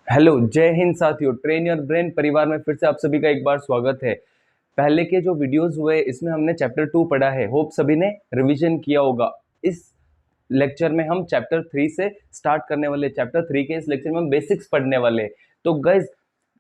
Hello, जय हिंद साथियों। Train your brain परिवार में फिर से आप सभी का एक बार स्वागत है। पहले के जो वीडियोस हुए इसमें हमने चैप्टर 2 पढ़ा है। होप सभी ने रिवीजन किया होगा। इस लेक्चर में हम चैप्टर 3 से स्टार्ट करने वाले। चैप्टर 3 के इस लेक्चर में हम बेसिक्स पढ़ने वाले हैं। तो गाइस,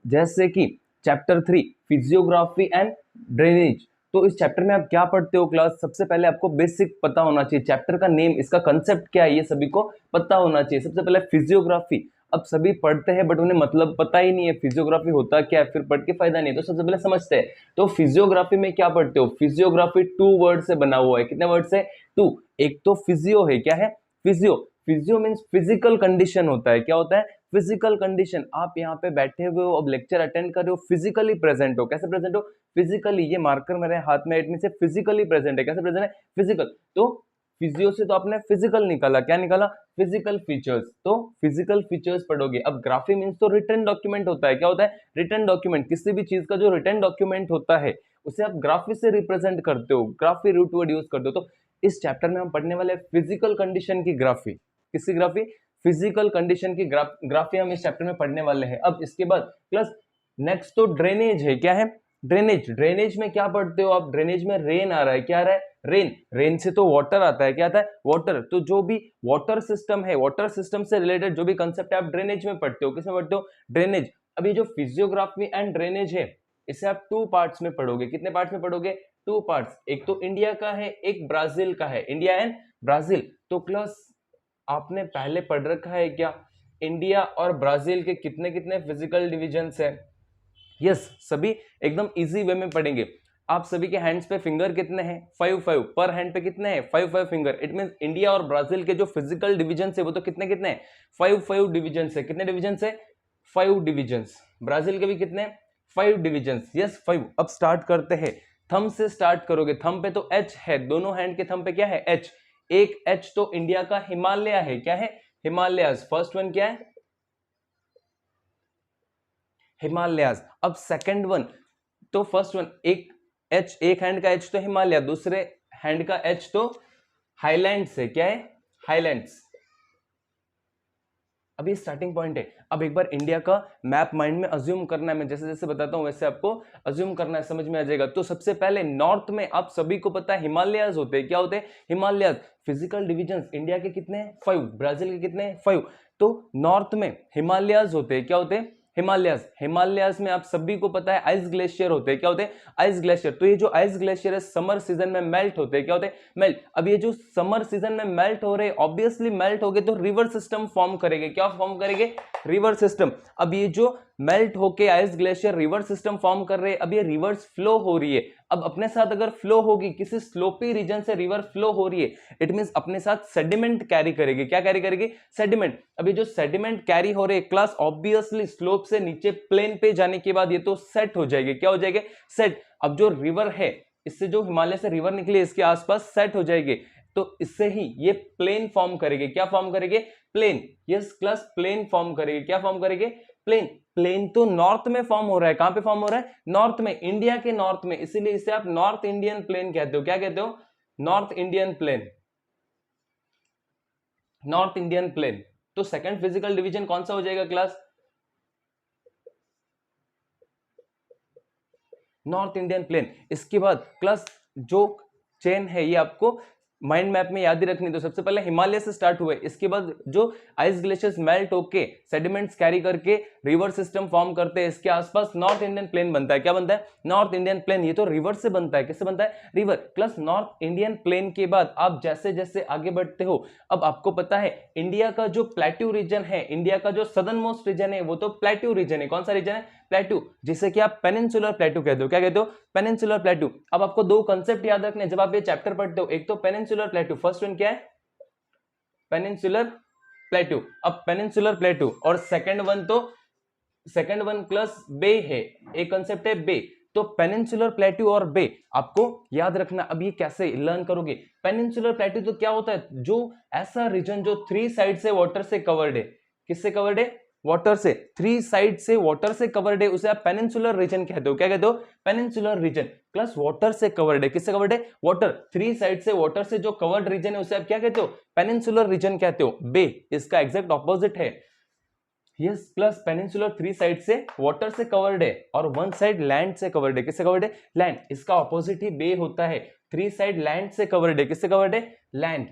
जैसे कि चैप्टर 3 फिजियोग्राफी एंड ड्रेनेज, तो इस चैप्टर में आप क्या पढ़ते हो क्लास? सबसे पहले आपको बेसिक पता होना चाहिए। चैप्टर का नेम, इसका कंसेप्ट क्या है, ये सभी को पता होना चाहिए। सबसे पहले फिजियोग्राफी। अब सभी पढ़ते हैं बट उन्हें मतलब पता ही नहीं है फिजियोग्राफी होता क्या है, फिर पढ़ के फायदा नहीं है। तो सबसे पहले समझते हैं। तो फिजियोग्राफी में क्या पढ़ते हो? फिजियोग्राफी 2 वर्ड से बना हुआ है। कितने वर्ड से? 2। एक तो फिजियो है। क्या है? Physio. Physio means physical condition होता है। क्या होता है? Physical condition. आप यहाँ पे बैठे हुए हो, अब लेक्चर अटेंड कर रहे हो, फिजिकली प्रेजेंट हो। कैसे प्रेजेंट हो? फिजिकली। ये मार्कर मेरे हाथ में, इट मीन से फिजिकली प्रेजेंट है। कैसे प्रेजेंट है? फिजिकल। तो फिजियो से तो आपने फिजिकल निकाला। क्या निकाला? Physical features. तो फिजिकल फीचर्स पढ़ोगे। अब ग्राफी मीन्स तो रिटन डॉक्यूमेंट होता है। क्या होता है? Written document. किसी भी चीज का जो रिटन डॉक्यूमेंट होता है उसे आप ग्राफी से रिप्रेजेंट करते हो, ग्राफी रूट वर्ड यूज करते हो। तो इस चैप्टर में हम पढ़ने वाले फिजिकल कंडीशन की ग्राफी। किसकी ग्राफी? फिजिकल कंडीशन की ग्राफी हम इस चैप्टर में पढ़ने वाले हैं। अब इसके बाद प्लस नेक्स्ट तो ड्रेनेज है। क्या है? ड्रेनेज। ड्रेनेज में क्या पढ़ते हो आप? ड्रेनेज में रेन आ रहा है। क्या आ रहा है? रेन। रेन से तो वाटर आता है। क्या आता है? वाटर। तो जो भी वाटर सिस्टम है, वाटर सिस्टम से रिलेटेड जो भी कंसेप्ट है आप ड्रेनेज में पढ़ते हो। किसमें पढ़ते हो? ड्रेनेज। अब ये जो फिजियोग्राफी एंड ड्रेनेज है इसे आप 2 पार्ट्स में पढ़ोगे। कितने पार्ट्स में पढ़ोगे? 2 पार्ट्स। एक तो इंडिया का है, एक ब्राजील का है। India and Brazil. तो क्लास आपने पहले पढ़ रखा है क्या इंडिया और ब्राजील के कितने कितने फिजिकल डिविजन्स है? यस, सभी एकदम इजी वे में पढ़ेंगे। आप सभी के हैंड्स पे फिंगर कितने हैं? 5 पर हैंड पे कितने हैं? 5 फिंगर। इट मीन इंडिया और ब्राजील के जो फिजिकल डिविजन है वो तो कितने कितने हैं? 5 डिविजन है। कितने डिविजन है? 5 डिविजन। ब्राजील के भी कितने? 5 डिविजन। यस, 5। अब स्टार्ट करते हैं। थंब से स्टार्ट करोगे। थंब पे तो एच है, दोनों हैंड के थंब पे क्या है? एच। एक एच तो इंडिया का हिमालय है। क्या है? हिमालयाज। फर्स्ट वन क्या है? हिमालयाज। अब सेकंड वन, तो फर्स्ट वन एक एच, एक हैंड का एच तो हिमालय, दूसरे हैंड का एच तो हाईलैंड्स है। क्या है? हाईलैंड्स। अब ये स्टार्टिंग पॉइंट है। अब एक बार इंडिया का मैप माइंड में अज्यूम करना है। मैं जैसे जैसे बताता हूं वैसे आपको अज्यूम करना है, समझ में आ जाएगा। तो सबसे पहले नॉर्थ में आप सभी को पता है हिमालयाज होते हैं। क्या होते हैं? हिमालयाज। फिजिकल डिविजन इंडिया के कितने हैं? 5। ब्राजील के कितने हैं? 5। तो नॉर्थ में हिमालयाज होते हैं। क्या होते हैं? हिमालयाज। हिमालयाज में आप सभी को पता है आइस ग्लेशियर होते हैं। क्या होते हैं? Ice glacier. तो ये जो आइस ग्लेशियर है समर सीजन में मेल्ट होते हैं। क्या होते हैं? मेल्ट। अब ये जो समर सीजन में मेल्ट हो रहे, ऑब्वियसली मेल्ट हो गए तो रिवर सिस्टम फॉर्म करेंगे। क्या फॉर्म करेंगे? River system. अब ये जो मेल्ट होके ice glacier river system form कर रहे हैं, अब ये रिवर्स फ्लो हो रही है। अब अपने साथ अगर फ्लो होगी, किसी स्लोपी रीजन से रिवर फ्लो हो रही है, इट मींस अपने साथ सेडिमेंट कैरी करेगी। क्या कैरी करेगी? सेडिमेंट। अभी जो सेडिमेंट कैरी हो रहे क्लास, ऑब्वियसली स्लोप से नीचे प्लेन पे जाने के बाद ये तो सेट हो जाएगी। क्या हो जाएगी? सेट। अब जो रिवर है, इससे जो हिमालय से रिवर निकली इसके आसपास सेट हो जाएगी, तो इससे ही ये प्लेन फॉर्म करेगी। क्या फॉर्म करेगी? Plain. Yes class, plain form करेगी। क्या फॉर्म करेगी? प्लेन। प्लेन तो नॉर्थ में फॉर्म हो रहा है। कहां पे फॉर्म हो रहा है? नॉर्थ में, इंडिया के नॉर्थ में। इसीलिए इसे आप नॉर्थ इंडियन प्लेन कहते हो। क्या कहते हो? North Indian plain. North Indian plain. तो सेकंड फिजिकल डिवीजन कौन सा हो जाएगा क्लास? North Indian plain. इसके बाद क्लास जो चेन है ये आपको माइंड मैप में याद ही रखनी। तो सबसे पहले हिमालय से स्टार्ट हुए, इसके बाद जो आइस ग्लेशियर्स मेल्ट होके सेडिमेंट्स कैरी करके रिवर सिस्टम फॉर्म करते हैं, इसके आसपास नॉर्थ इंडियन प्लेन बनता है। क्या बनता है? North Indian plain. ये तो रिवर से बनता है। किससे बनता है? River. Plus north Indian plain के बाद आप जैसे जैसे आगे बढ़ते हो, अब आपको पता है इंडिया का जो प्लेट्यू रीजन है, इंडिया का जो सदर्न मोस्ट रीजन है वो तो प्लेट्यू रीजन है। कौन सा रीजन है? प्लेट्यू। जिसे कि आप पेनिनसुलर प्लेट्यू कहते हो। क्या कहते हो? Peninsular plateau. अब आपको दो कंसेप्ट याद रखने जब आप ये चैप्टर पढ़ते हो। एक तो पेनिनसुलर प्लेट्यू, फर्स्ट वन क्या है? Peninsular plateau. अब पेनिनसुलर प्लेट्यू और सेकंड वन तो सेकंड वन प्लस बे है, एक कंसेप्ट है बे। तो पेनिनसुलर प्लेट्यू और बे आपको याद रखना। अब ये कैसे लर्न करोगे? पेनिनसुलर प्लेट्यू तो क्या होता है? जो ऐसा रीजन जो 3 साइड से वाटर से कवर्ड है। किससे कवर्ड है? वाटर से। 3 साइड से वाटर से कवर्ड है, उसे आप पेनिनसुलर रीजन कहते हो। क्या कहते हो? Peninsular reason. प्लस वाटर से कवर्ड है। किससे कवर्ड है? वाटर। 3 साइड से वाटर से जो कवर्ड रीजन है उसे आप क्या कहते हो? पेनिनसुलर रीजन कहते हो। बे इसका एग्जैक्ट ऑपोजिट है। यस प्लस पेनिनसुलर 3 साइड से वाटर से कवर्ड है और 1 साइड लैंड से कवर्ड है। किससे कवर्ड है? लैंड। इसका ऑपोजिट ही बे होता है। 3 साइड लैंड से कवर्ड है। किससे कवर्ड है? लैंड।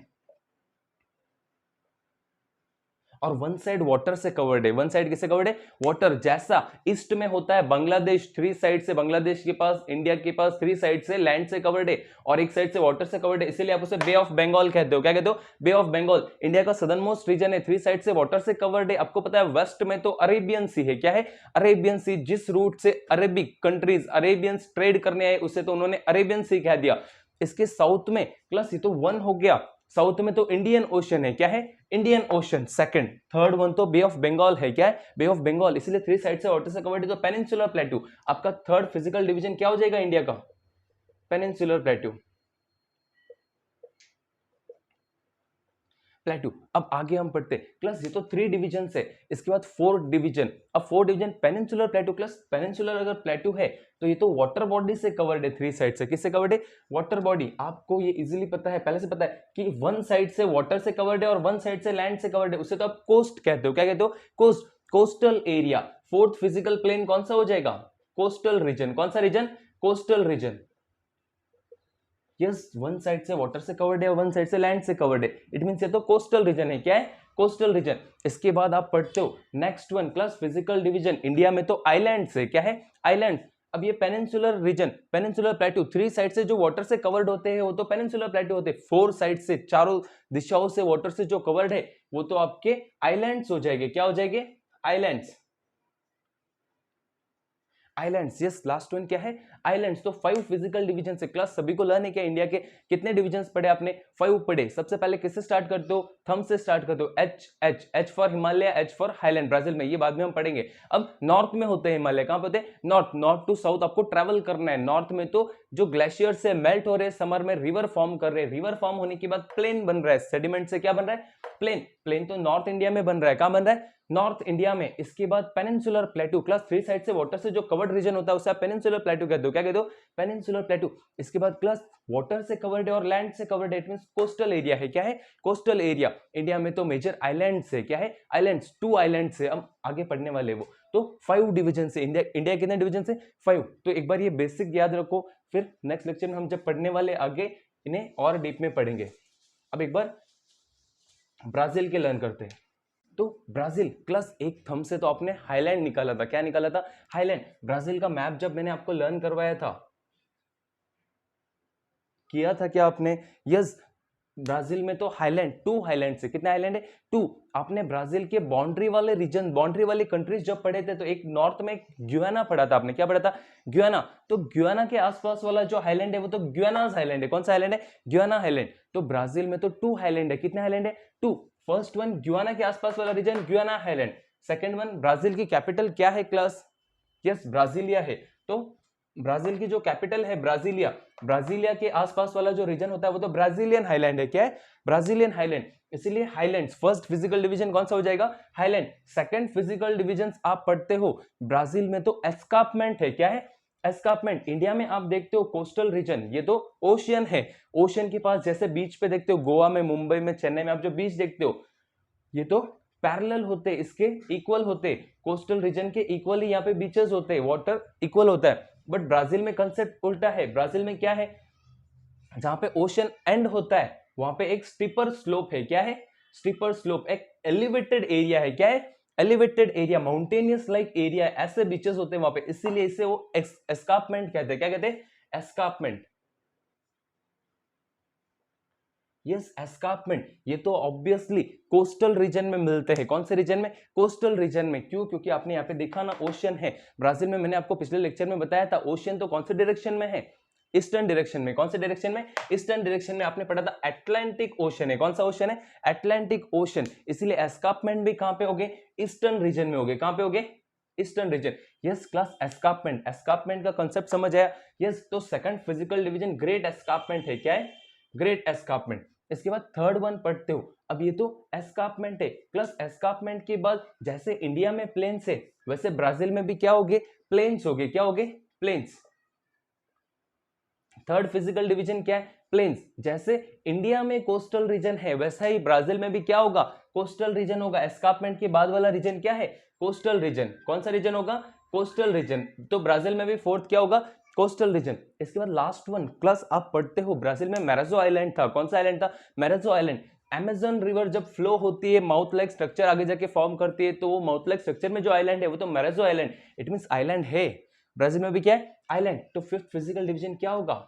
और 1 साइड वाटर से कवर्ड है। 1 साइड किससे कवर्ड है? वाटर। जैसा ईस्ट में होता है बांग्लादेश, 3 साइड से बांग्लादेश के पास, इंडिया के पास 3 साइड से लैंड से कवर्ड है और एक साइड से वाटर से कवर्ड है, इसीलिए आप उसे बे ऑफ बंगाल कहते हो। क्या कहते हो? बे ऑफ बंगाल। इंडिया का सदर्न मोस्ट रीजन है, 3 साइड से वाटर से कवर्ड है। आपको पता है वेस्ट में तो अरेबियन सी है। क्या है? अरेबियन सी। जिस रूट से अरेबिक कंट्रीज, अरेबियंस ट्रेड करने आए उसे तो उन्होंने अरेबियन सी कह दिया। इसके साउथ में प्लस ये तो 1 हो गया, साउथ में तो इंडियन ओशन है। क्या है? Indian ocean. Second, third one तो बे ऑफ बंगाल है। क्या है? बे ऑफ बंगाल। इसलिए 3 साइड से वाटर से कवर्ड है तो पेनिनसुलर प्लेटू। आपका थर्ड फिजिकल डिवीजन क्या हो जाएगा इंडिया का? पेनिनसुलर प्लेटू। प्लेटू। अब आगे हम पढ़ते प्लस ये तो 3 डिवीजन है, इसके बाद 4 डिवीजन। अब 4 डिवीजन पेनिनसुलर प्लेटू प्लस पेनिनसुलर अगर प्लेटू है तो ये तो वाटर बॉडी से कवर्ड है। 3 साइड से किससे कवर्ड है? Water body. आपको ये इजीली पता है, पहले से पता है कि 1 साइड से वाटर से कवर्ड है और 1 साइड से लैंड से कवर्ड है, उसे तो आप कोस्ट कहते हो। क्या कहते हो? Coast. Coastal area. Fourth physical plain कौन सा हो जाएगा? Coastal region. कौन सा रीजन? Coastal region. यस, 1 साइड से वाटर से कवर्ड है और 1 साइड से लैंड से कवर्ड है, इट मींस ये तो कोस्टल रीजन है। क्या है? Coastal region. इसके बाद आप पढ़ते हो next one plus physical division. India में तो आइलैंड से। क्या है? आइलैंड। अब ये पेनिनसुलर रीजन, पेनिनसुलर प्लेटू, 3 साइड से जो वाटर से कवर्ड होते हैं वो तो पेनिनसुलर प्लेटू होते हैं। 4 साइड से, चारों दिशाओं से वाटर से जो कवर्ड है वो तो आपके आइलैंड्स हो जाएंगे। क्या हो जाएंगे? Islands. Islands. Yes, last one क्या है? आइलैंड्स। तो 5 फिजिकल डिवीजन से। क्लास सभी को लर्न है क्या? इंडिया के कितने डिवीजन पढ़े आपने? 5 पढ़े। सबसे पहले किससे स्टार्ट करते हो? थंब से स्टार्ट करते हो। H H H for Himalaya, H for highland, Brazil में। ये बाद में हम पढ़ेंगे। अब नॉर्थ में होते हैं हिमालय। कहां पे होते हैं? नॉर्थ। नॉर्थ टू साउथ आपको ट्रेवल करना है। नॉर्थ में तो जो ग्लेशियर से मेल्ट हो रहे हैं समर में, रिवर फॉर्म कर रहे हैं, रिवर फॉर्म होने के बाद प्लेन बन रहा है। सेडिमेंट से क्या बन रहा है? प्लेन। प्लेन तो नॉर्थ इंडिया में बन रहा है। कहां बन रहा है? नॉर्थ इंडिया में। इसके बाद पेनिनसुलर प्लेटू। क्लास 3 साइड से वाटर से जो कवर्ड रीजन होता है उसे आप पेनिनसुलर प्लेटू कहते हो। क्या कहते हो? पेनिनसुलर प्लेटू। इसके बाद क्लास वाटर से कवर्ड है और लैंड से कवर्ड है, इट मींस कोस्टल एरिया है। क्या है? Coastal area. इंडिया में तो मेजर आइलैंड्स है। क्या है? आइलैंड्स। 2 आइलैंड्स है, हम आगे पढ़ने वाले वो तो 5 डिवीजन से। इंडिया कितने डिवीजन से? 5। तो एक बार ये बेसिक याद रखो, फिर नेक्स्ट लेक्चर में हम जब पढ़ने वाले आगे इन्हें और डीप में पढ़ेंगे। अब एक बार ब्राजील के लर्न करते हैं। तो ब्राजील क्लास एक थंब से तो आपने हाईलैंड निकाला था। क्या निकाला था? हाईलैंड। ब्राजील का मैप जब मैंने आपको लर्न करवाया था, किया था क्या आपने? यस, ब्राजील में तो हाईलैंड, 2 हाईलैंड से। कितने हाईलैंड है? 2। आपने ब्राजील के बाउंड्री वाले रीजन, बाउंड्री वाली कंट्रीज जब पढ़े थे तो एक नॉर्थ में ग्युयाना पढ़ा था आपने। क्या पढ़ा था? ग्युयाना। तो ग्युयाना के आसपास वाला जो हाईलैंड है वो तो ग्युयानास हाईलैंड है। कौन सा हाईलैंड है? ग्युयाना हाईलैंड। तो ब्राजील में तो 2 हाईलैंड है। कितने हाईलैंड है? 2। फर्स्ट वन ग्युयाना के आसपास वाला region Guyana highland. Second one, Brazil की कैपिटल क्या है क्लास? यस, ब्राजीलिया है। तो ब्राजील की जो कैपिटल है ब्राजीलिया, ब्राजीलिया के आसपास वाला जो रीजन होता है वो तो ब्राजीलियन हाईलैंड है। क्या है? Brazilian highland. इसीलिए हाईलैंड्स। फर्स्ट फिजिकल डिवीजन कौन सा हो जाएगा? हाईलैंड। सेकंड फिजिकल डिवीजन आप पढ़ते हो ब्राजील में तो एस्कार्पमेंट है। क्या है? एस्कार्पमेंट। इंडिया में आप देखते हो कोस्टल रीजन, ये तो ओशियन है। ओशियन के पास जैसे बीच पे देखते हो, गोवा में, मुंबई में, चेन्नई में आप जो बीच देखते हो ये तो पैरेलल होते, इसके इक्वल होते। कोस्टल रीजन के इक्वल ही यहाँ पे बीचेस होते हैं, वाटर इक्वल होता है। बट ब्राजील में कंसेप्ट उल्टा है। ब्राजील में क्या है? जहां पे ओशन एंड होता है वहां पे एक स्टीपर स्लोप है। क्या है? Steeper slope. एक एलिवेटेड एरिया है। क्या है? Elevated area, mountainous like area, ऐसे बीचेस होते हैं वहां पे, इसीलिए इसे वो एस्कार्पमेंट कहते हैं। क्या कहते हैं? एस्कार्पमेंट। Yes, escarpment. ये तो ऑब्वियसली कोस्टल रीजन में मिलते हैं। कौन से रीजन में? कोस्टल रीजन में। क्यों? क्योंकि आपने यहाँ पे देखा ना, ओशियन है ब्राजील में। मैंने आपको पिछले लेक्चर में बताया था ओशियन तो कौन से डायरेक्शन में है? ईस्टर्न डायरेक्शन में। कौन से डायरेक्शन में? ईस्टर्न डायरेक्शन में। आपने पढ़ा था अटलांटिक ओशन है। कौन सा ओशन है? Atlantic ocean. इसीलिए एस्कार्पमेंट भी कहां पे होगे? ईस्टर्न रीजन में होगे। कहां पे होगे? Eastern region. Yes class, escarpment. Escarpment का कंसेप्ट समझ आया? यस, तो second physical division great escarpment है। क्या है? Great escarpment. इसके बाद थर्ड वन पढ़ते हो। अब ये तो एस्कार्पमेंट है। प्लस एस्कार्पमेंट के बाद जैसे इंडिया में प्लेन्स है वैसे ब्राजील में भी क्या होगे? प्लेन्स होगे। क्या होगे? प्लेन्स। थर्ड फिजिकल डिवीजन क्या है? प्लेन्स। जैसे इंडिया में कोस्टल रीजन है वैसा ही ब्राजील में भी क्या होगा? कोस्टल रीजन होगा। एस्कार्पमेंट के बाद वाला रीजन क्या है? Coastal region. कौन सा रीजन होगा? Coastal region. तो ब्राजील में भी फोर्थ क्या होगा? Coastal region. इसके बाद लास्ट वन, क्लास आप पढ़ते हो ब्राजील में मैराजो आइलैंड था। कौन सा आइलैंड था? मैराजो आइलैंड। अमेजन रिवर जब फ्लो होती है, माउथ लाइक स्ट्रक्चर आगे जाके फॉर्म करती है, तो वो माउथ लाइक स्ट्रक्चर में जो आइलैंड है वो तो मैराजो आइलैंड, इट मींस आइलैंड है। ब्राजील में भी क्या है? आइलैंड। तो फिफ्थ फिजिकल डिवीजन क्या होगा?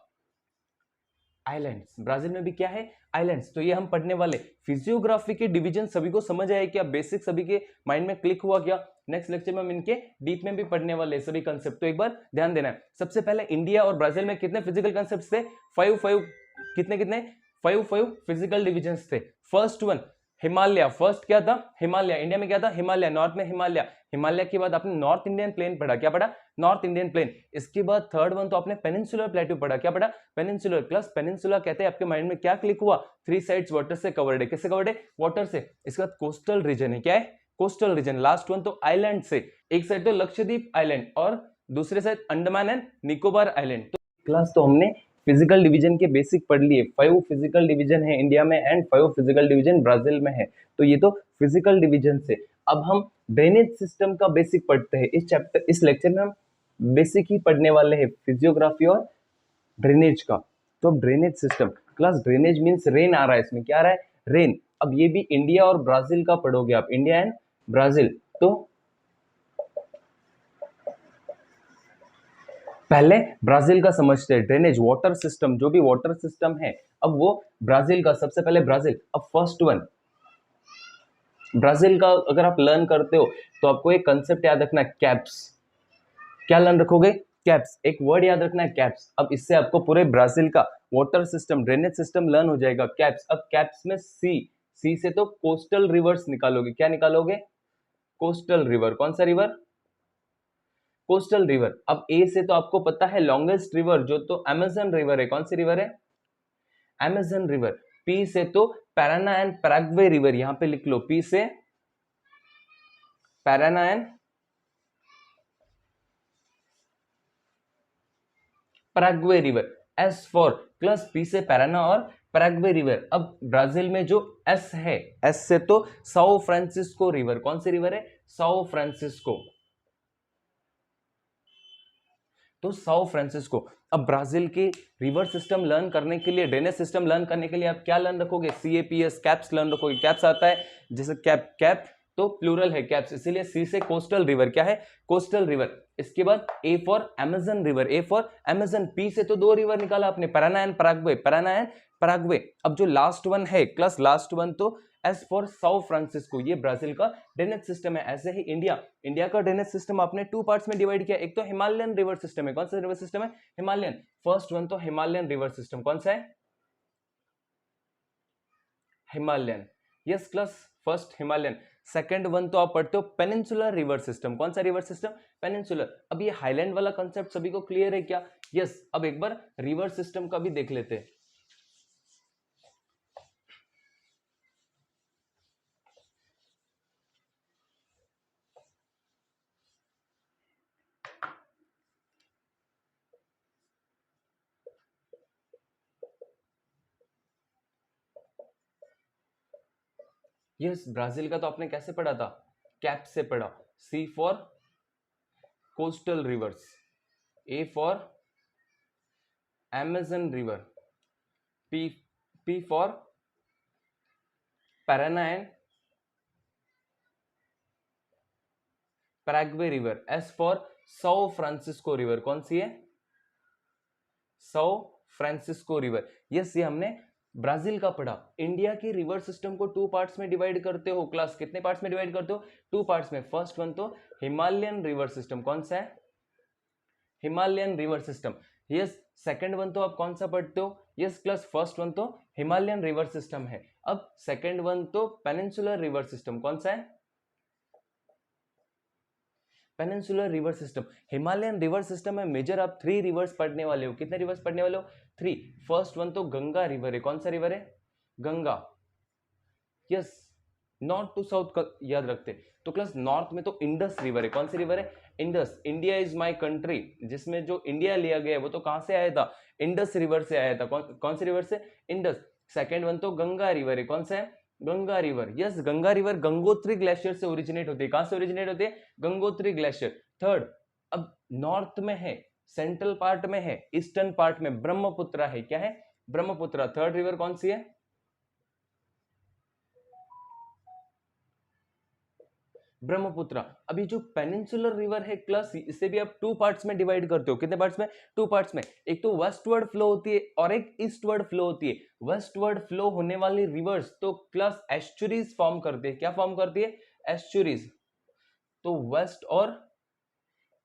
आइलैंड्स। ब्राजील में भी क्या है? आइलैंड्स। तो ये हम पढ़ने वाले फिजियोग्राफी के डिवीजन सभी को समझ आए क्या? बेसिक सभी के माइंड में क्लिक हुआ क्या? नेक्स्ट लेक्चर में हम इनके डीप में भी पढ़ने वाले सभी कंसेप्ट। तो एक बार ध्यान देना है। सबसे पहले इंडिया और ब्राजील में कितने फिजिकल कंसेप्ट थे? 5 कितने कितने? 5 फिजिकल डिविजन्स थे। First one Himalaya. फर्स्ट क्या था? हिमालय। इंडिया में क्या था? हिमालय। नॉर्थ में हिमालय। हिमालय के बाद आपने नॉर्थ इंडियन प्लेन पढ़ा। क्या पढ़ा? North Indian plain. इसके बाद थर्ड वन तो आपने पेनिनसुलर प्लेट्यू पढ़ा। क्या पढ़ा? पेनिनसुलर। प्लस पेनिनसुला कहते हैं, आपके माइंड में क्या क्लिक हुआ? 3 साइड्स वाटर से कवर्ड है। किससे कवर्ड है? वाटर से। इसके बाद कोस्टल रीजन है। क्या है? Coastal region. लास्ट वन तो आइलैंड से। एक साइड तो लक्षद्वीप आइलैंड और दूसरे side Andaman and Nicobar island. तो क्लास तो हमने फिजिकल डिवीजन के बेसिक पढ़ लिए। 5 फिजिकल डिवीजन है इंडिया में एंड 5 फिजिकल डिवीजन ब्राजील में है। तो ये तो फिजिकल डिवीजन से। अब हम ड्रेनेज सिस्टम का बेसिक पढ़ते हैं। इस लेक्चर में हम बेसिक ही पढ़ने वाले हैं, फिजियोग्राफी और ड्रेनेज का। तो drainage system, class drainage means rain आ रहा है, इसमें क्या आ रहा है? रेन। अब ये भी इंडिया और ब्राजील का पढ़ोगे आप, इंडिया एंड ब्राजील। तो पहले ब्राजील का समझते हैं। ड्रेनेज वाटर सिस्टम, जो भी वाटर सिस्टम है, अब वो ब्राजील का। सबसे पहले ब्राजील। अब फर्स्ट वन ब्राजील का अगर आप लर्न करते हो तो आपको एक कंसेप्ट याद रखना है, कैप्स। क्या लर्न रखोगे? कैप्स। एक वर्ड याद रखना है, कैप्स। अब इससे आपको पूरे ब्राजील का water system, drainage system learn हो जाएगा। कैप्स। अब कैप्स में सी से तो कोस्टल रिवर्स निकालोगे। क्या निकालोगे? Coastal river. कौन सा रिवर? Coastal river. अब ए से तो आपको पता है लॉन्गेस्ट रिवर जो तो अमेजन रिवर है। कौन सी रिवर है? Amazon river. पी से तो पैराना एंड पैराग्वे रिवर। यहां पे लिख लो, पी से Parana and Paraguay river. S for plus P से पैराना और पैराग्वे रिवर। अब ब्राजील में जो एस है, एस से तो साओ फ्रांसिस्को रिवर। कौन सी रिवर है? Sao Francisco. तो साओ फ्रांसिस्को। अब ब्राजील के रिवर सिस्टम लर्न करने के लिए, ड्रेनेज सिस्टम लर्न करने के लिए आप क्या लर्न रखोगे? CAPS, कैप्स लर्न रखोगे। कैप्स आता है जैसे कैप तो प्लूरल है कैप्स, इसीलिए सी से कोस्टल रिवर। क्या है? Coastal river. इसके बाद A for Amazon river. A for Amazon. P से तो 2 रिवर निकाला आपने, Parana and Paraguay. Parana and Paraguay. अब जो लास्ट वन है क्लास, लास्ट वन तो एस फॉर साओ फ्रांसिस्को। ये ब्राजील का ड्रेनेज सिस्टम है। ऐसे ही इंडिया का ड्रेनेज सिस्टम आपने 2 पार्ट्स में डिवाइड किया। एक तो हिमालयन रिवर सिस्टम है। कौन सा रिवर सिस्टम है? हिमालयन। फर्स्ट वन तो हिमालयन रिवर सिस्टम। कौन सा है? Himalayan. Yes class, first Himalayan. Second one तो आप पढ़ते हो पेनिनसुलर रिवर सिस्टम। कौन सा रिवर सिस्टम? पेनिनसुलर। अब ये हाईलैंड वाला कंसेप्ट सभी को क्लियर है क्या? यस। अब एक बार रिवर सिस्टम का भी देख लेते हैं। यस, ब्राजील का तो आपने कैसे पढ़ा था? कैप से पढ़ा। C for coastal rivers, A for Amazon river, P for Parana and Paraguay river, S for Sao Francisco river. कौन सी है? Sao Francisco river. यस, ये हमने ब्राजील का पढ़ा। इंडिया की रिवर सिस्टम को 2 पार्ट्स में डिवाइड करते हो। क्लास कितने पार्ट्स में डिवाइड करते हो? 2 पार्ट्स में। फर्स्ट वन तो हिमालयन रिवर सिस्टम। कौन सा है? Himalayan river system. Yes. Second one तो आप कौन सा पढ़ते हो? यस क्लास, फर्स्ट वन तो हिमालयन रिवर सिस्टम है। अब सेकंड वन तो पेनिनसुलर रिवर सिस्टम। कौन सा है? Peninsular river system. Himalayan river system में मेजर आप 3 रिवर्स पढ़ने वाले हो। कितने रिवर्स पढ़ने वाले हो? 3। फर्स्ट वन तो गंगा रिवर है। कौन सा रिवर है? Ganga. Yes. North to south का याद रखते। तो क्लास नॉर्थ में तो इंडस रिवर है। कौन सी रिवर है? Indus. India is my country, जिसमें जो इंडिया लिया गया है वो तो कहां से आया था? इंडस रिवर से आया था। कौन सी रिवर से? इंडस। सेकेंड वन तो गंगा रिवर है। कौन सा है? Ganga river, yes Ganga river Gangotri glacier से ओरिजिनेट होती है। कहां से ओरिजिनेट होती है? गंगोत्री ग्लेशियर। थर्ड, अब नॉर्थ में है, सेंट्रल पार्ट में है, ईस्टर्न पार्ट में ब्रह्मपुत्रा है। क्या है? ब्रह्मपुत्रा। थर्ड रिवर कौन सी है? ब्रह्मपुत्रा। अभी जो पेनिनसुलर रिवर है क्लस, इसे भी आप टू पार्ट्स में डिवाइड करते हो। कितने पार्ट्स में? टू पार्ट्स में। एक तो वेस्टवर्ड फ्लो होती है और एक ईस्टवर्ड फ्लो होती है। वेस्टवर्ड फ्लो होने वाली रिवर्स तो क्लस एस्चुरीज फॉर्म करते हैं। क्या फॉर्म करती है? एस्चुरीज। तो वेस्ट और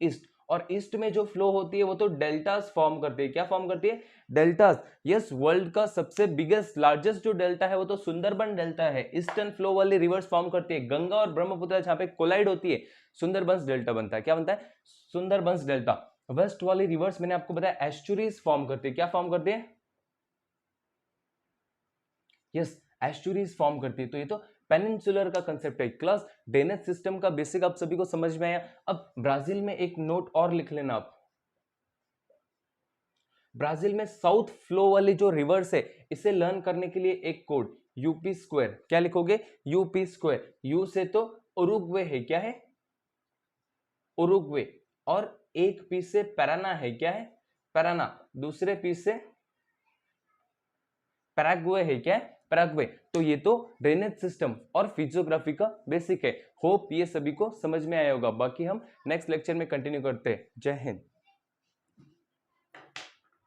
ईस्ट, और ईस्ट में जो फ्लो होती है वो तो डेल्टास फॉर्म करती है। क्या फॉर्म करती है? डेल्टास। यस, वर्ल्ड का सबसे बिगेस्ट लार्जेस्ट जो डेल्टा है वो तो सुंदरबन डेल्टा है। ईस्टर्न फ्लो वाली रिवर्स फॉर्म करती है। गंगा और ब्रह्मपुत्र जहां पे कोलाइड होती है, सुंदरबंस डेल्टा बनता है। क्या बनता है? सुंदरबंस डेल्टा। वेस्ट वाली रिवर्स मैंने आपको बताया एस्चुरीज फॉर्म करती है। क्या फॉर्म करती है? यस, एस्चुरीज फॉर्म करती है। तो ये तो पेनिनसुलर का कंसेप्ट है। क्लास ड्रेनेज सिस्टम का बेसिक आप सभी को समझ में आया। अब ब्राजील में एक नोट और लिख लेना आप। ब्राजील में साउथ फ्लो वाली जो रिवर्स है, इसे लर्न करने के लिए एक कोड यूपी स्क्वायर। क्या लिखोगे? UP square. यू से तो उरुग्वे है। क्या है? उरुग्वे। और एक पी से पैराना है। क्या है? पैराना। दूसरे पी से पैराग्वे है। क्या है? पैराग्वे। तो ये तो ड्रेनेज सिस्टम और फिजियोग्राफी का बेसिक है। होप ये सभी को समझ में आया होगा। बाकी हम नेक्स्ट लेक्चर में कंटिन्यू करते हैं। जय हिंद।